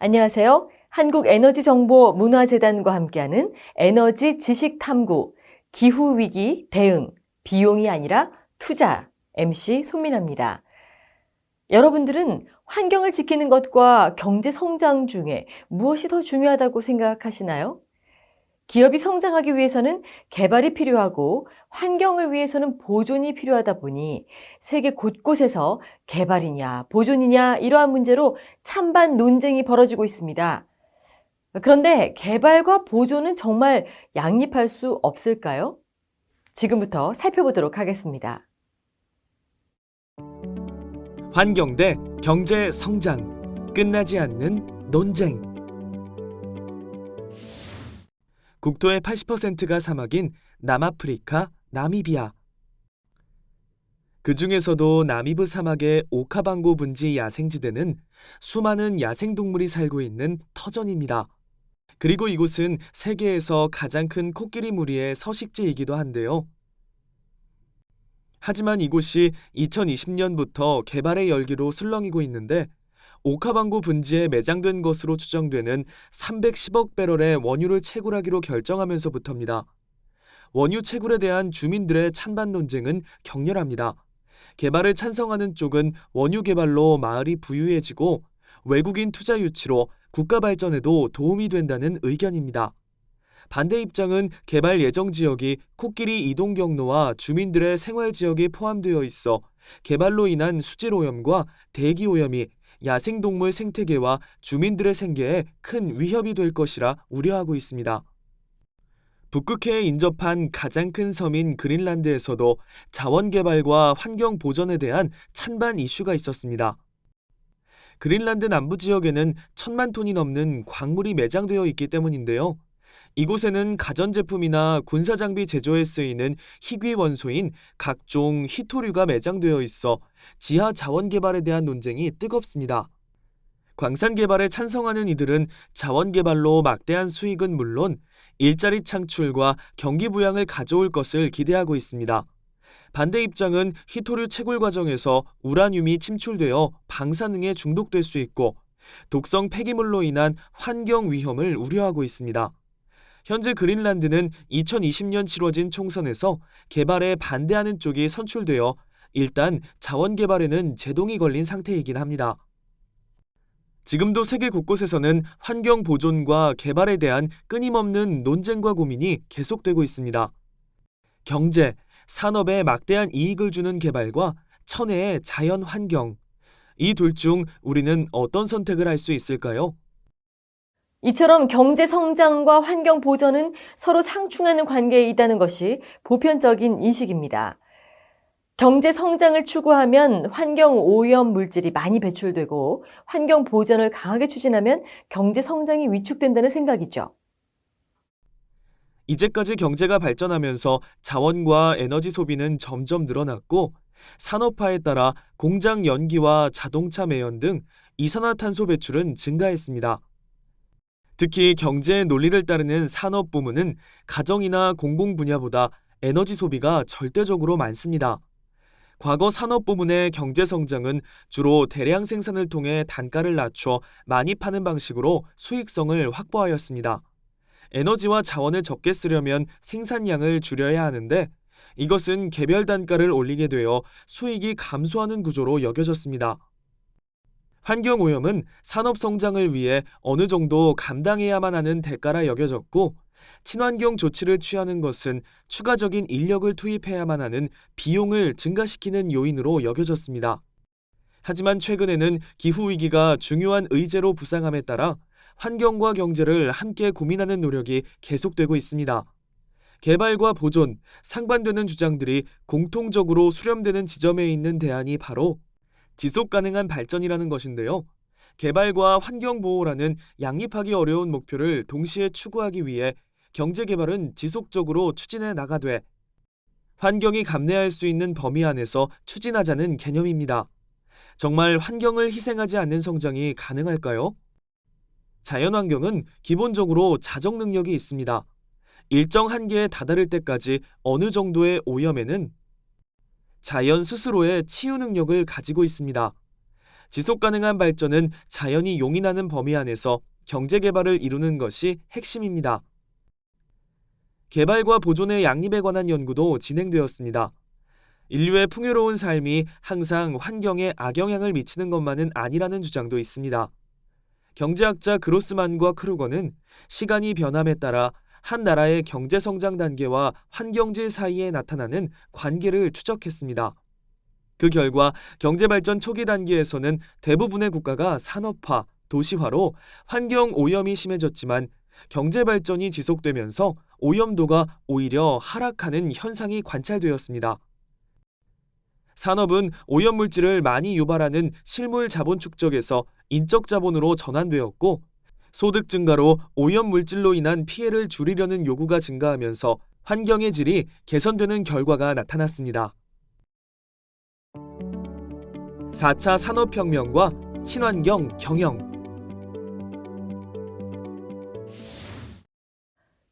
안녕하세요. 한국에너지정보문화재단과 함께하는 에너지 지식탐구, 기후위기 대응, 비용이 아니라 투자, MC 손민아입니다. 여러분들은 환경을 지키는 것과 경제 성장 중에 무엇이 더 중요하다고 생각하시나요? 기업이 성장하기 위해서는 개발이 필요하고 환경을 위해서는 보존이 필요하다 보니 세계 곳곳에서 개발이냐 보존이냐 이러한 문제로 찬반 논쟁이 벌어지고 있습니다. 그런데 개발과 보존은 정말 양립할 수 없을까요? 지금부터 살펴보도록 하겠습니다. 환경 대 경제 성장, 끝나지 않는 논쟁. 국토의 80%가 사막인 남아프리카 나미비아. 그 중에서도 나미브 사막의 오카방고 분지 야생지대는 수많은 야생동물이 살고 있는 터전입니다. 그리고 이곳은 세계에서 가장 큰 코끼리 무리의 서식지이기도 한데요. 하지만 이곳이 2020년부터 개발의 열기로 술렁이고 있는데 오카방고 분지에 매장된 것으로 추정되는 310억 배럴의 원유를 채굴하기로 결정하면서부터입니다. 원유 채굴에 대한 주민들의 찬반 논쟁은 격렬합니다. 개발을 찬성하는 쪽은 원유 개발로 마을이 부유해지고 외국인 투자 유치로 국가 발전에도 도움이 된다는 의견입니다. 반대 입장은 개발 예정 지역이 코끼리 이동 경로와 주민들의 생활 지역에 포함되어 있어 개발로 인한 수질 오염과 대기 오염이 야생동물 생태계와 주민들의 생계에 큰 위협이 될 것이라 우려하고 있습니다. 북극해에 인접한 가장 큰 섬인 그린란드에서도 자원 개발과 환경 보전에 대한 찬반 이슈가 있었습니다. 그린란드 남부 지역에는 1,000만 톤이 넘는 광물이 매장되어 있기 때문인데요. 이곳에는 가전제품이나 군사장비 제조에 쓰이는 희귀 원소인 각종 희토류가 매장되어 있어 지하 자원 개발에 대한 논쟁이 뜨겁습니다. 광산 개발에 찬성하는 이들은 자원 개발로 막대한 수익은 물론 일자리 창출과 경기 부양을 가져올 것을 기대하고 있습니다. 반대 입장은 희토류 채굴 과정에서 우라늄이 침출되어 방사능에 중독될 수 있고 독성 폐기물로 인한 환경 위험을 우려하고 있습니다. 현재 그린란드는 2020년 치러진 총선에서 개발에 반대하는 쪽이 선출되어 일단 자원 개발에는 제동이 걸린 상태이긴 합니다. 지금도 세계 곳곳에서는 환경 보존과 개발에 대한 끊임없는 논쟁과 고민이 계속되고 있습니다. 경제, 산업에 막대한 이익을 주는 개발과 천혜의 자연 환경, 이 둘 중 우리는 어떤 선택을 할 수 있을까요? 이처럼 경제 성장과 환경 보전은 서로 상충하는 관계에 있다는 것이 보편적인 인식입니다. 경제 성장을 추구하면 환경 오염 물질이 많이 배출되고 환경 보전을 강하게 추진하면 경제 성장이 위축된다는 생각이죠. 이제까지 경제가 발전하면서 자원과 에너지 소비는 점점 늘어났고 산업화에 따라 공장 연기와 자동차 매연 등 이산화탄소 배출은 증가했습니다. 특히 경제의 논리를 따르는 산업 부문은 가정이나 공공 분야보다 에너지 소비가 절대적으로 많습니다. 과거 산업 부문의 경제 성장은 주로 대량 생산을 통해 단가를 낮춰 많이 파는 방식으로 수익성을 확보하였습니다. 에너지와 자원을 적게 쓰려면 생산량을 줄여야 하는데 이것은 개별 단가를 올리게 되어 수익이 감소하는 구조로 여겨졌습니다. 환경오염은 산업 성장을 위해 어느 정도 감당해야만 하는 대가라 여겨졌고 친환경 조치를 취하는 것은 추가적인 인력을 투입해야만 하는 비용을 증가시키는 요인으로 여겨졌습니다. 하지만 최근에는 기후위기가 중요한 의제로 부상함에 따라 환경과 경제를 함께 고민하는 노력이 계속되고 있습니다. 개발과 보존, 상반되는 주장들이 공통적으로 수렴되는 지점에 있는 대안이 바로 지속 가능한 발전이라는 것인데요. 개발과 환경보호라는 양립하기 어려운 목표를 동시에 추구하기 위해 경제개발은 지속적으로 추진해 나가되 환경이 감내할 수 있는 범위 안에서 추진하자는 개념입니다. 정말 환경을 희생하지 않는 성장이 가능할까요? 자연환경은 기본적으로 자정 능력이 있습니다. 일정 한계에 다다를 때까지 어느 정도의 오염에는 자연 스스로의 치유 능력을 가지고 있습니다. 지속 가능한 발전은 자연이 용인하는 범위 안에서 경제 개발을 이루는 것이 핵심입니다. 개발과 보존의 양립에 관한 연구도 진행되었습니다. 인류의 풍요로운 삶이 항상 환경에 악영향을 미치는 것만은 아니라는 주장도 있습니다. 경제학자 그로스만과 크루거는 시간이 변함에 따라 한 나라의 경제 성장 단계와 환경질 사이에 나타나는 관계를 추적했습니다. 그 결과 경제 발전 초기 단계에서는 대부분의 국가가 산업화, 도시화로 환경 오염이 심해졌지만 경제 발전이 지속되면서 오염도가 오히려 하락하는 현상이 관찰되었습니다. 산업은 오염 물질을 많이 유발하는 실물 자본 축적에서 인적 자본으로 전환되었고, 소득 증가로 오염 물질로 인한 피해를 줄이려는 요구가 증가하면서 환경의 질이 개선되는 결과가 나타났습니다. 4차 산업혁명과 친환경 경영.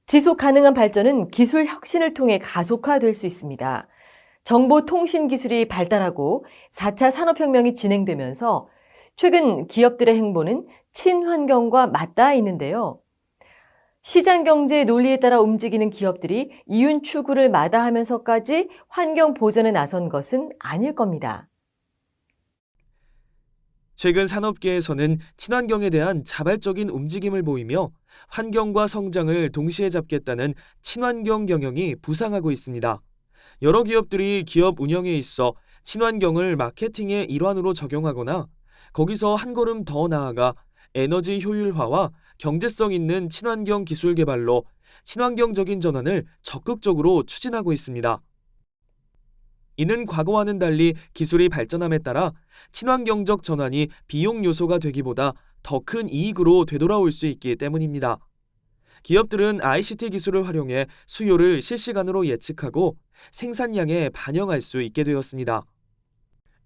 지속 가능한 발전은 기술 혁신을 통해 가속화될 수 있습니다. 정보통신 기술이 발달하고 4차 산업혁명이 진행되면서 최근 기업들의 행보는 친환경과 맞닿아 있는데요. 시장 경제의 논리에 따라 움직이는 기업들이 이윤 추구를 마다하면서까지 환경 보전에 나선 것은 아닐 겁니다. 최근 산업계에서는 친환경에 대한 자발적인 움직임을 보이며 환경과 성장을 동시에 잡겠다는 친환경 경영이 부상하고 있습니다. 여러 기업들이 기업 운영에 있어 친환경을 마케팅의 일환으로 적용하거나 거기서 한 걸음 더 나아가 에너지 효율화와 경제성 있는 친환경 기술 개발로 친환경적인 전환을 적극적으로 추진하고 있습니다. 이는 과거와는 달리 기술이 발전함에 따라 친환경적 전환이 비용 요소가 되기보다 더 큰 이익으로 되돌아올 수 있기 때문입니다. 기업들은 ICT 기술을 활용해 수요를 실시간으로 예측하고 생산량에 반영할 수 있게 되었습니다.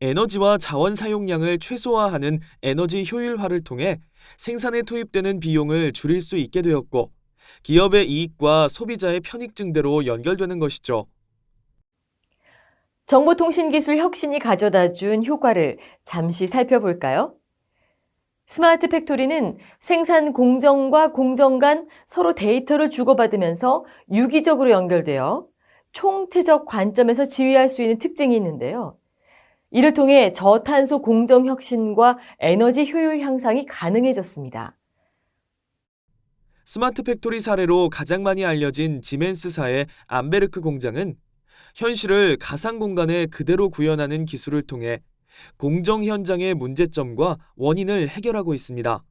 에너지와 자원 사용량을 최소화하는 에너지 효율화를 통해 생산에 투입되는 비용을 줄일 수 있게 되었고, 기업의 이익과 소비자의 편익 증대로 연결되는 것이죠. 정보통신기술 혁신이 가져다준 효과를 잠시 살펴볼까요? 스마트 팩토리는 생산 공정과 공정 간 서로 데이터를 주고받으면서 유기적으로 연결되어 총체적 관점에서 지휘할 수 있는 특징이 있는데요. 이를 통해 저탄소 공정 혁신과 에너지 효율 향상이 가능해졌습니다. 스마트 팩토리 사례로 가장 많이 알려진 지멘스사의 암베르크 공장은 현실을 가상 공간에 그대로 구현하는 기술을 통해 공정 현장의 문제점과 원인을 해결하고 있습니다.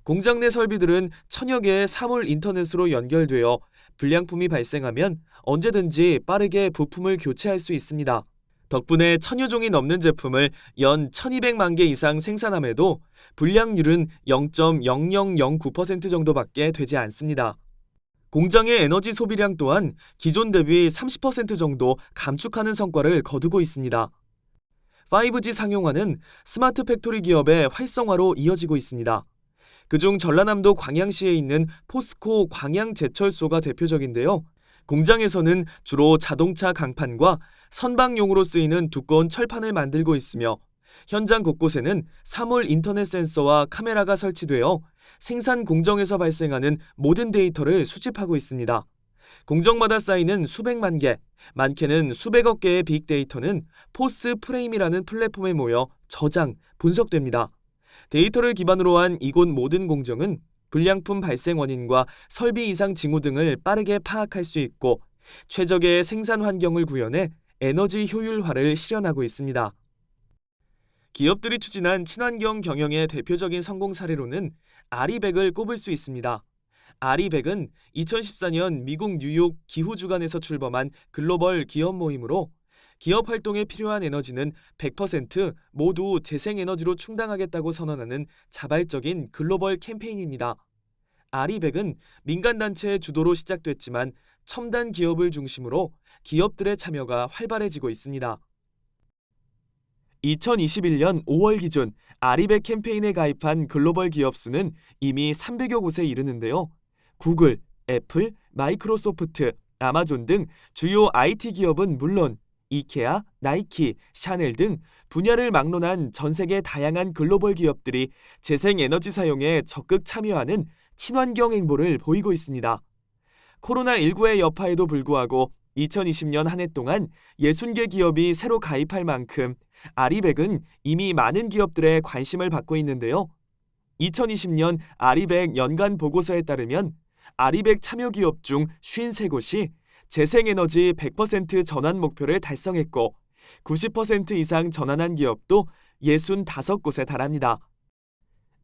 공장 내 설비들은 천여 개의 사물 인터넷으로 연결되어 불량품이 발생하면 언제든지 빠르게 부품을 교체할 수 있습니다. 덕분에 천여 종이 넘는 제품을 연 1200만 개 이상 생산함에도 불량률은 0.0009% 정도밖에 되지 않습니다. 공장의 에너지 소비량 또한 기존 대비 30% 정도 감축하는 성과를 거두고 있습니다. 5G 상용화는 스마트 팩토리 기업의 활성화로 이어지고 있습니다. 그중 전라남도 광양시에 있는 포스코 광양제철소가 대표적인데요. 공장에서는 주로 자동차 강판과 선박용으로 쓰이는 두꺼운 철판을 만들고 있으며 현장 곳곳에는 사물 인터넷 센서와 카메라가 설치되어 생산 공정에서 발생하는 모든 데이터를 수집하고 있습니다. 공정마다 쌓이는 수백만 개, 많게는 수백억 개의 빅데이터는 포스 프레임이라는 플랫폼에 모여 저장, 분석됩니다. 데이터를 기반으로 한 이곳 모든 공정은 불량품 발생 원인과 설비 이상 징후 등을 빠르게 파악할 수 있고 최적의 생산 환경을 구현해 에너지 효율화를 실현하고 있습니다. 기업들이 추진한 친환경 경영의 대표적인 성공 사례로는 아리백을 꼽을 수 있습니다. 아리백은 2014년 미국 뉴욕 기후주간에서 출범한 글로벌 기업 모임으로 기업 활동에 필요한 에너지는 100% 모두 재생에너지로 충당하겠다고 선언하는 자발적인 글로벌 캠페인입니다. 아리백은 민간단체의 주도로 시작됐지만 첨단 기업을 중심으로 기업들의 참여가 활발해지고 있습니다. 2021년 5월 기준 아리백 캠페인에 가입한 글로벌 기업 수는 이미 300여 곳에 이르는데요. 구글, 애플, 마이크로소프트, 아마존 등 주요 IT 기업은 물론 이케아, 나이키, 샤넬 등 분야를 막론한 전 세계 다양한 글로벌 기업들이 재생에너지 사용에 적극 참여하는 친환경 행보를 보이고 있습니다. 코로나19의 여파에도 불구하고 2020년 한 해 동안 60개 기업이 새로 가입할 만큼 아리백은 이미 많은 기업들의 관심을 받고 있는데요. 2020년 아리백 연간 보고서에 따르면 아리백 참여 기업 중 53곳이 재생에너지 100% 전환 목표를 달성했고 90% 이상 전환한 기업도 65곳에 달합니다.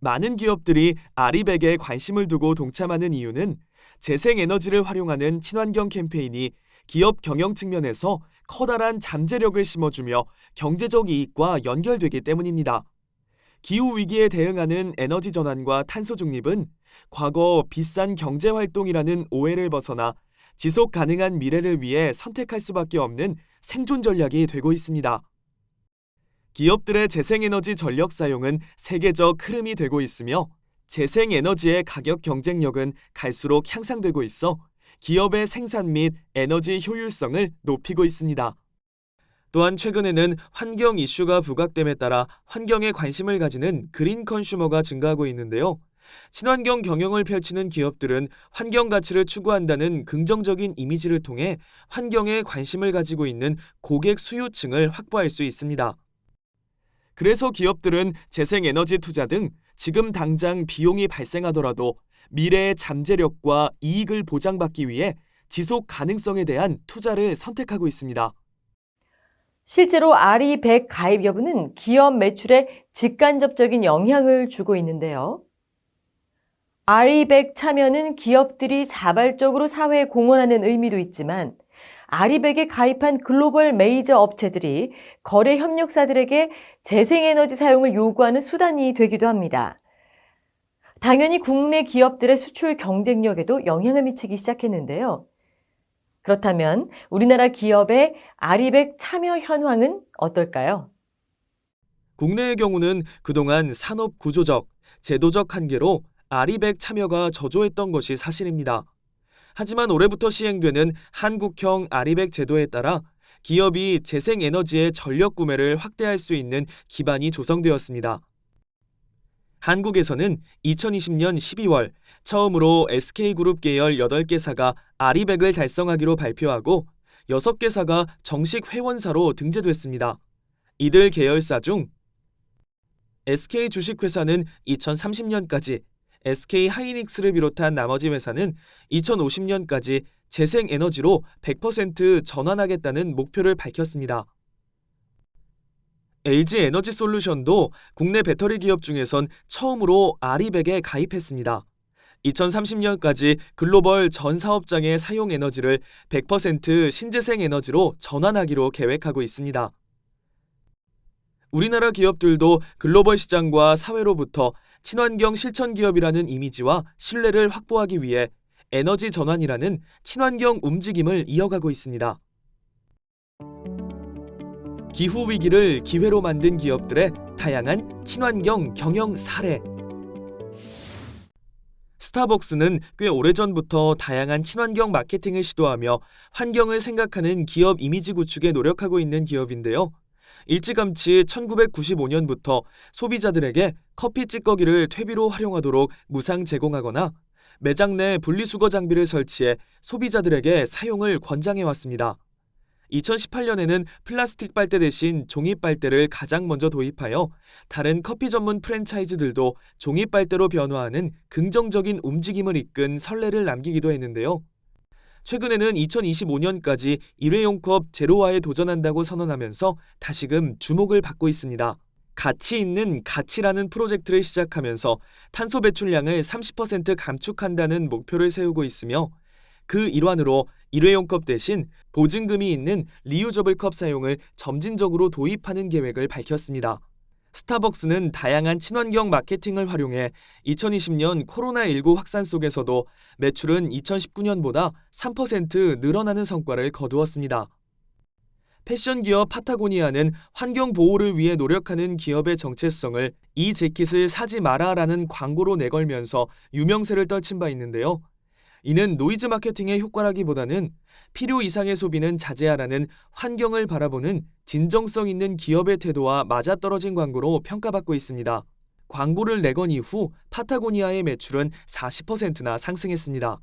많은 기업들이 아리백에 관심을 두고 동참하는 이유는 재생에너지를 활용하는 친환경 캠페인이 기업 경영 측면에서 커다란 잠재력을 심어주며 경제적 이익과 연결되기 때문입니다. 기후위기에 대응하는 에너지 전환과 탄소 중립은 과거 비싼 경제활동이라는 오해를 벗어나 지속 가능한 미래를 위해 선택할 수밖에 없는 생존 전략이 되고 있습니다. 기업들의 재생에너지 전력 사용은 세계적 흐름이 되고 있으며 재생에너지의 가격 경쟁력은 갈수록 향상되고 있어 기업의 생산 및 에너지 효율성을 높이고 있습니다. 또한 최근에는 환경 이슈가 부각됨에 따라 환경에 관심을 가지는 그린 컨슈머가 증가하고 있는데요. 친환경 경영을 펼치는 기업들은 환경 가치를 추구한다는 긍정적인 이미지를 통해 환경에 관심을 가지고 있는 고객 수요층을 확보할 수 있습니다. 그래서 기업들은 재생에너지 투자 등 지금 당장 비용이 발생하더라도 미래의 잠재력과 이익을 보장받기 위해 지속 가능성에 대한 투자를 선택하고 있습니다. 실제로 아리백 가입 여부는 기업 매출에 직간접적인 영향을 주고 있는데요. 아리백 참여는 기업들이 자발적으로 사회에 공헌하는 의미도 있지만 아리백에 가입한 글로벌 메이저 업체들이 거래 협력사들에게 재생에너지 사용을 요구하는 수단이 되기도 합니다. 당연히 국내 기업들의 수출 경쟁력에도 영향을 미치기 시작했는데요. 그렇다면 우리나라 기업의 아리백 참여 현황은 어떨까요? 국내의 경우는 그동안 산업 구조적, 제도적 한계로 아리백 참여가 저조했던 것이 사실입니다. 하지만 올해부터 시행되는 한국형 아리백 제도에 따라 기업이 재생에너지의 전력 구매를 확대할 수 있는 기반이 조성되었습니다. 한국에서는 2020년 12월 처음으로 SK그룹 계열 8개사가 아리백을 달성하기로 발표하고 6개사가 정식 회원사로 등재됐습니다. 이들 계열사 중 SK 주식회사는 2030년까지, SK 하이닉스를 비롯한 나머지 회사는 2050년까지 재생에너지로 100% 전환하겠다는 목표를 밝혔습니다. LG에너지솔루션도 국내 배터리 기업 중에선 처음으로 아리백에 가입했습니다. 2030년까지 글로벌 전 사업장의 사용 에너지를 100% 신재생 에너지로 전환하기로 계획하고 있습니다. 우리나라 기업들도 글로벌 시장과 사회로부터 친환경 실천 기업이라는 이미지와 신뢰를 확보하기 위해 에너지 전환이라는 친환경 움직임을 이어가고 있습니다. 기후 위기를 기회로 만든 기업들의 다양한 친환경 경영 사례. 스타벅스는 꽤 오래전부터 다양한 친환경 마케팅을 시도하며 환경을 생각하는 기업 이미지 구축에 노력하고 있는 기업인데요. 일찌감치 1995년부터 소비자들에게 커피 찌꺼기를 퇴비로 활용하도록 무상 제공하거나 매장 내 분리수거 장비를 설치해 소비자들에게 사용을 권장해왔습니다. 2018년에는 플라스틱 빨대 대신 종이 빨대를 가장 먼저 도입하여 다른 커피 전문 프랜차이즈들도 종이 빨대로 변화하는 긍정적인 움직임을 이끈 선례를 남기기도 했는데요. 최근에는 2025년까지 일회용 컵 제로화에 도전한다고 선언하면서 다시금 주목을 받고 있습니다. 가치 있는 가치라는 프로젝트를 시작하면서 탄소 배출량을 30% 감축한다는 목표를 세우고 있으며 그 일환으로 일회용 컵 대신 보증금이 있는 리유저블 컵 사용을 점진적으로 도입하는 계획을 밝혔습니다. 스타벅스는 다양한 친환경 마케팅을 활용해 2020년 코로나19 확산 속에서도 매출은 2019년보다 3% 늘어나는 성과를 거두었습니다. 패션 기업 파타고니아는 환경 보호를 위해 노력하는 기업의 정체성을 이 재킷을 사지 마라라는 광고로 내걸면서 유명세를 떨친 바 있는데요. 이는 노이즈 마케팅의 효과라기보다는 필요 이상의 소비는 자제하라는 환경을 바라보는 진정성 있는 기업의 태도와 맞아떨어진 광고로 평가받고 있습니다. 광고를 내건 이후 파타고니아의 매출은 40%나 상승했습니다.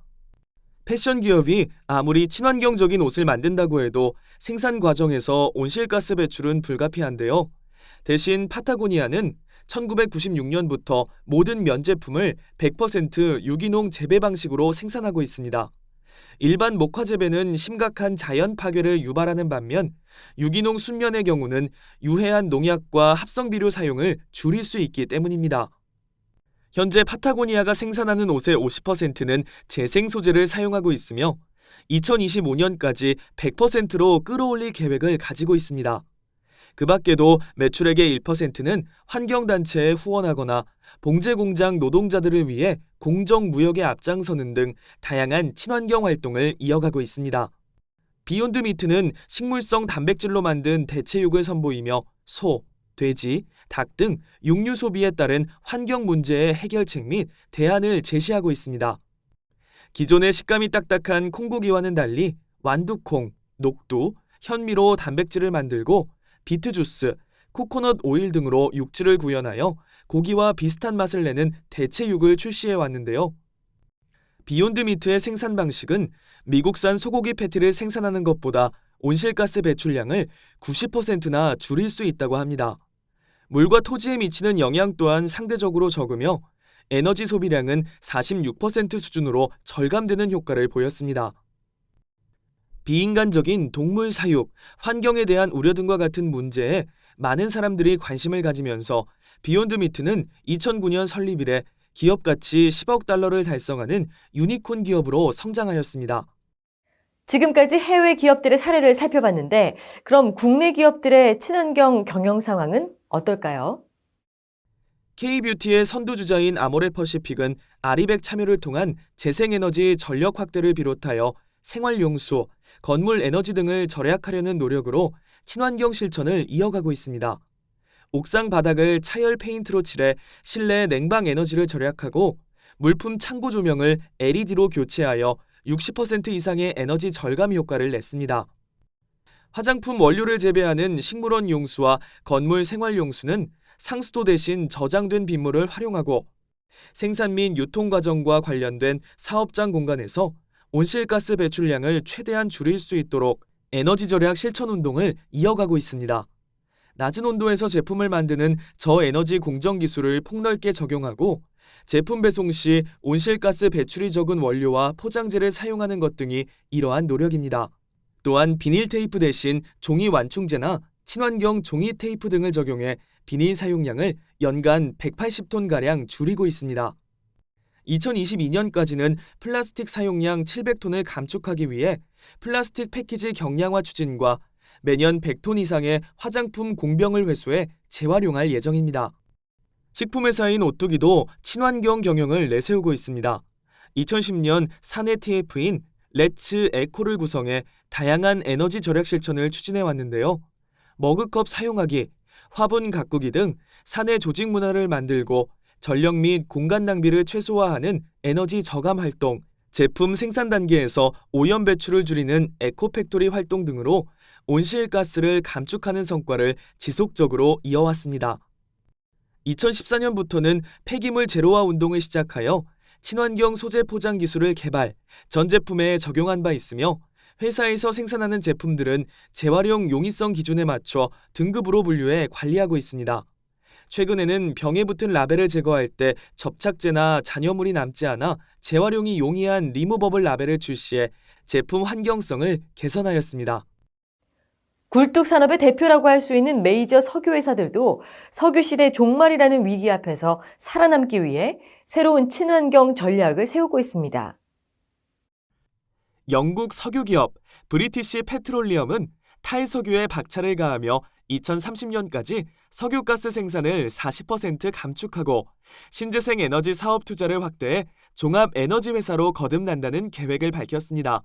패션 기업이 아무리 친환경적인 옷을 만든다고 해도 생산 과정에서 온실가스 배출은 불가피한데요. 대신 파타고니아는 1996년부터 모든 면 제품을 100% 유기농 재배 방식으로 생산하고 있습니다. 일반 목화 재배는 심각한 자연 파괴를 유발하는 반면 유기농 순면의 경우는 유해한 농약과 합성 비료 사용을 줄일 수 있기 때문입니다. 현재 파타고니아가 생산하는 옷의 50%는 재생 소재를 사용하고 있으며 2025년까지 100%로 끌어올릴 계획을 가지고 있습니다. 그 밖에도 매출액의 1%는 환경단체에 후원하거나 봉제 공장 노동자들을 위해 공정무역에 앞장서는 등 다양한 친환경 활동을 이어가고 있습니다. 비욘드 미트는 식물성 단백질로 만든 대체육을 선보이며 소, 돼지, 닭 등 육류 소비에 따른 환경 문제의 해결책 및 대안을 제시하고 있습니다. 기존의 식감이 딱딱한 콩고기와는 달리 완두콩, 녹두, 현미로 단백질을 만들고 비트 주스, 코코넛 오일 등으로 육질을 구현하여 고기와 비슷한 맛을 내는 대체육을 출시해 왔는데요. 비욘드 미트의 생산 방식은 미국산 소고기 패티를 생산하는 것보다 온실가스 배출량을 90%나 줄일 수 있다고 합니다. 물과 토지에 미치는 영향 또한 상대적으로 적으며 에너지 소비량은 46% 수준으로 절감되는 효과를 보였습니다. 비인간적인 동물 사육, 환경에 대한 우려 등과 같은 문제에 많은 사람들이 관심을 가지면서 비욘드 미트는 2009년 설립 이래 기업 가치 10억 달러를 달성하는 유니콘 기업으로 성장하였습니다. 지금까지 해외 기업들의 사례를 살펴봤는데 그럼 국내 기업들의 친환경 경영 상황은 어떨까요? K뷰티의 선두주자인 아모레퍼시픽은 아리백 참여를 통한 재생에너지 전력 확대를 비롯하여 생활용수, 건물 에너지 등을 절약하려는 노력으로 친환경 실천을 이어가고 있습니다. 옥상 바닥을 차열 페인트로 칠해 실내 냉방 에너지를 절약하고 물품 창고 조명을 LED로 교체하여 60% 이상의 에너지 절감 효과를 냈습니다. 화장품 원료를 재배하는 식물원 용수와 건물 생활용수는 상수도 대신 저장된 빗물을 활용하고 생산 및 유통 과정과 관련된 사업장 공간에서 온실가스 배출량을 최대한 줄일 수 있도록 에너지 절약 실천 운동을 이어가고 있습니다. 낮은 온도에서 제품을 만드는 저에너지 공정 기술을 폭넓게 적용하고 제품 배송 시 온실가스 배출이 적은 원료와 포장재를 사용하는 것 등이 이러한 노력입니다. 또한 비닐 테이프 대신 종이 완충제나 친환경 종이 테이프 등을 적용해 비닐 사용량을 연간 180톤가량 줄이고 있습니다. 2022년까지는 플라스틱 사용량 700톤을 감축하기 위해 플라스틱 패키지 경량화 추진과 매년 100톤 이상의 화장품 공병을 회수해 재활용할 예정입니다. 식품회사인 오뚜기도 친환경 경영을 내세우고 있습니다. 2010년 사내 TF인 렛츠 에코를 구성해 다양한 에너지 절약 실천을 추진해 왔는데요. 머그컵 사용하기, 화분 가꾸기 등 사내 조직 문화를 만들고 전력 및 공간 낭비를 최소화하는 에너지 저감 활동, 제품 생산 단계에서 오염 배출을 줄이는 에코팩토리 활동 등으로 온실가스를 감축하는 성과를 지속적으로 이어왔습니다. 2014년부터는 폐기물 제로화 운동을 시작하여 친환경 소재 포장 기술을 개발, 전 제품에 적용한 바 있으며 회사에서 생산하는 제품들은 재활용 용이성 기준에 맞춰 등급으로 분류해 관리하고 있습니다. 최근에는 병에 붙은 라벨을 제거할 때 접착제나 잔여물이 남지 않아 재활용이 용이한 리무버블 라벨을 출시해 제품 환경성을 개선하였습니다. 굴뚝 산업의 대표라고 할 수 있는 메이저 석유 회사들도 석유 시대 종말이라는 위기 앞에서 살아남기 위해 새로운 친환경 전략을 세우고 있습니다. 영국 석유 기업 브리티시 페트롤리엄은 탈석유에 박차를 가하며 2030년까지 석유가스 생산을 40% 감축하고 신재생 에너지 사업 투자를 확대해 종합 에너지 회사로 거듭난다는 계획을 밝혔습니다.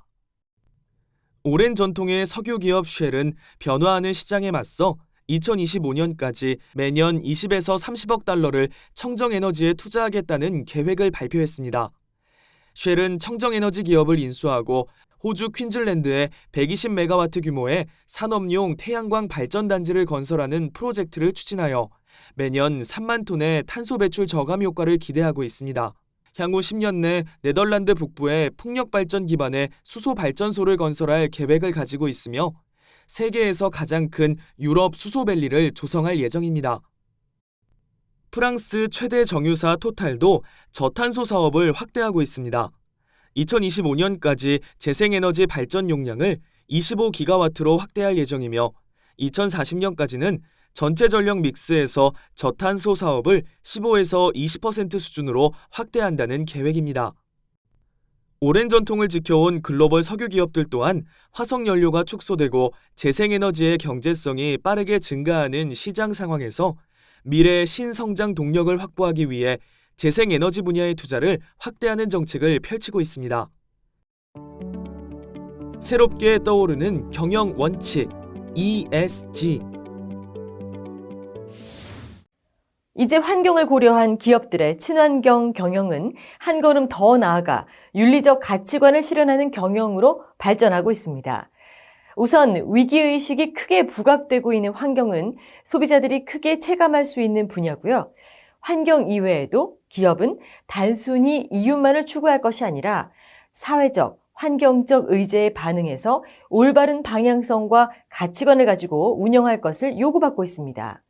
오랜 전통의 석유 기업 쉘은 변화하는 시장에 맞서 2025년까지 매년 20에서 30억 달러를 청정 에너지에 투자하겠다는 계획을 발표했습니다. 쉘은 청정에너지 기업을 인수하고 호주 퀸즐랜드에 120메가와트 규모의 산업용 태양광 발전단지를 건설하는 프로젝트를 추진하여 매년 3만 톤의 탄소 배출 저감 효과를 기대하고 있습니다. 향후 10년 내 네덜란드 북부에 풍력 발전 기반의 수소 발전소를 건설할 계획을 가지고 있으며 세계에서 가장 큰 유럽 수소밸리를 조성할 예정입니다. 프랑스 최대 정유사 토탈도 저탄소 사업을 확대하고 있습니다. 2025년까지 재생에너지 발전 용량을 25기가와트로 확대할 예정이며 2040년까지는 전체 전력 믹스에서 저탄소 사업을 15에서 20% 수준으로 확대한다는 계획입니다. 오랜 전통을 지켜온 글로벌 석유 기업들 또한 화석연료가 축소되고 재생에너지의 경제성이 빠르게 증가하는 시장 상황에서 미래의 신성장 동력을 확보하기 위해 재생에너지 분야의 투자를 확대하는 정책을 펼치고 있습니다. 새롭게 떠오르는 경영 원칙 ESG. 이제 환경을 고려한 기업들의 친환경 경영은 한 걸음 더 나아가 윤리적 가치관을 실현하는 경영으로 발전하고 있습니다. 우선 위기의식이 크게 부각되고 있는 환경은 소비자들이 크게 체감할 수 있는 분야고요. 환경 이외에도 기업은 단순히 이윤만을 추구할 것이 아니라 사회적, 환경적 의제에 반응해서 올바른 방향성과 가치관을 가지고 운영할 것을 요구받고 있습니다.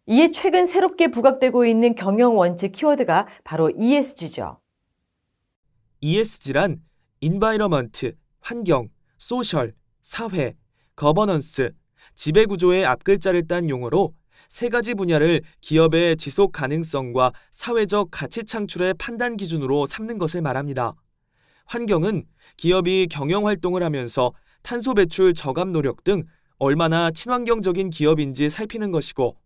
이에 최근 새롭게 부각되고 있는 경영 원칙 키워드가 바로 ESG죠. ESG란 Environment, 환경, Social, 사회, Governance, 지배구조의 앞글자를 딴 용어로 세 가지 분야를 기업의 지속 가능성과 사회적 가치 창출의 판단 기준으로 삼는 것을 말합니다. 환경은 기업이 경영 활동을 하면서 탄소 배출 저감 노력 등 얼마나 친환경적인 기업인지 살피는 것이고,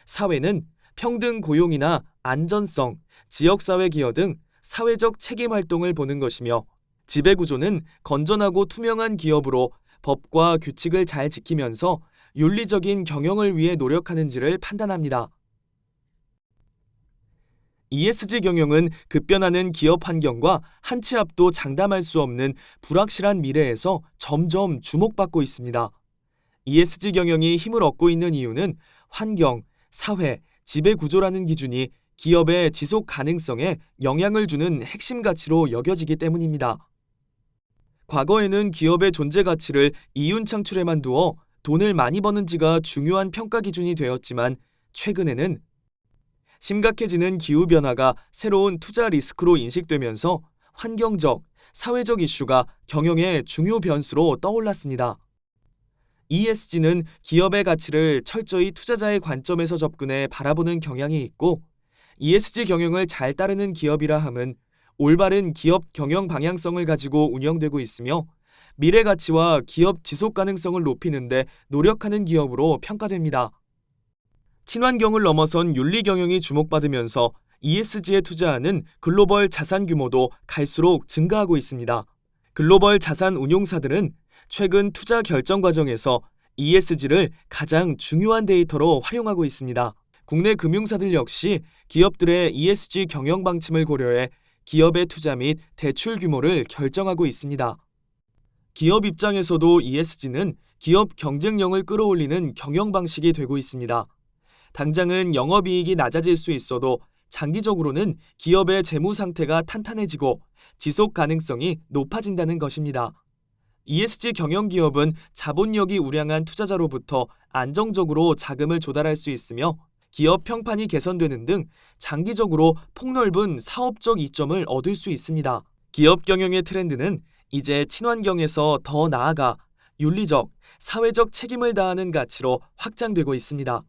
사회는 평등 고용이나 안전성, 지역사회 기여 등 사회적 책임 활동을 보는 것이며, 지배구조는 건전하고 투명한 기업으로 법과 규칙을 잘 지키면서 윤리적인 경영을 위해 노력하는지를 판단합니다. ESG 경영은 급변하는 기업 환경과 한 치 앞도 장담할 수 없는 불확실한 미래에서 점점 주목받고 있습니다. ESG 경영이 힘을 얻고 있는 이유는 환경, 사회, 지배구조라는 기준이 기업의 지속 가능성에 영향을 주는 핵심 가치로 여겨지기 때문입니다. 과거에는 기업의 존재 가치를 이윤 창출에만 두어 돈을 많이 버는지가 중요한 평가 기준이 되었지만, 최근에는 심각해지는 기후변화가 새로운 투자 리스크로 인식되면서 환경적, 사회적 이슈가 경영의 중요 변수로 떠올랐습니다. ESG는 기업의 가치를 철저히 투자자의 관점에서 접근해 바라보는 경향이 있고, ESG 경영을 잘 따르는 기업이라 함은 올바른 기업 경영 방향성을 가지고 운영되고 있으며 미래 가치와 기업 지속 가능성을 높이는 데 노력하는 기업으로 평가됩니다. 친환경을 넘어선 윤리 경영이 주목받으면서 ESG에 투자하는 글로벌 자산 규모도 갈수록 증가하고 있습니다. 글로벌 자산 운용사들은 최근 투자 결정 과정에서 ESG를 가장 중요한 데이터로 활용하고 있습니다. 국내 금융사들 역시 기업들의 ESG 경영 방침을 고려해 기업의 투자 및 대출 규모를 결정하고 있습니다. 기업 입장에서도 ESG는 기업 경쟁력을 끌어올리는 경영 방식이 되고 있습니다. 당장은 영업이익이 낮아질 수 있어도 장기적으로는 기업의 재무 상태가 탄탄해지고 지속 가능성이 높아진다는 것입니다. ESG 경영 기업은 자본력이 우량한 투자자로부터 안정적으로 자금을 조달할 수 있으며 기업 평판이 개선되는 등 장기적으로 폭넓은 사업적 이점을 얻을 수 있습니다. 기업 경영의 트렌드는 이제 친환경에서 더 나아가 윤리적, 사회적 책임을 다하는 가치로 확장되고 있습니다.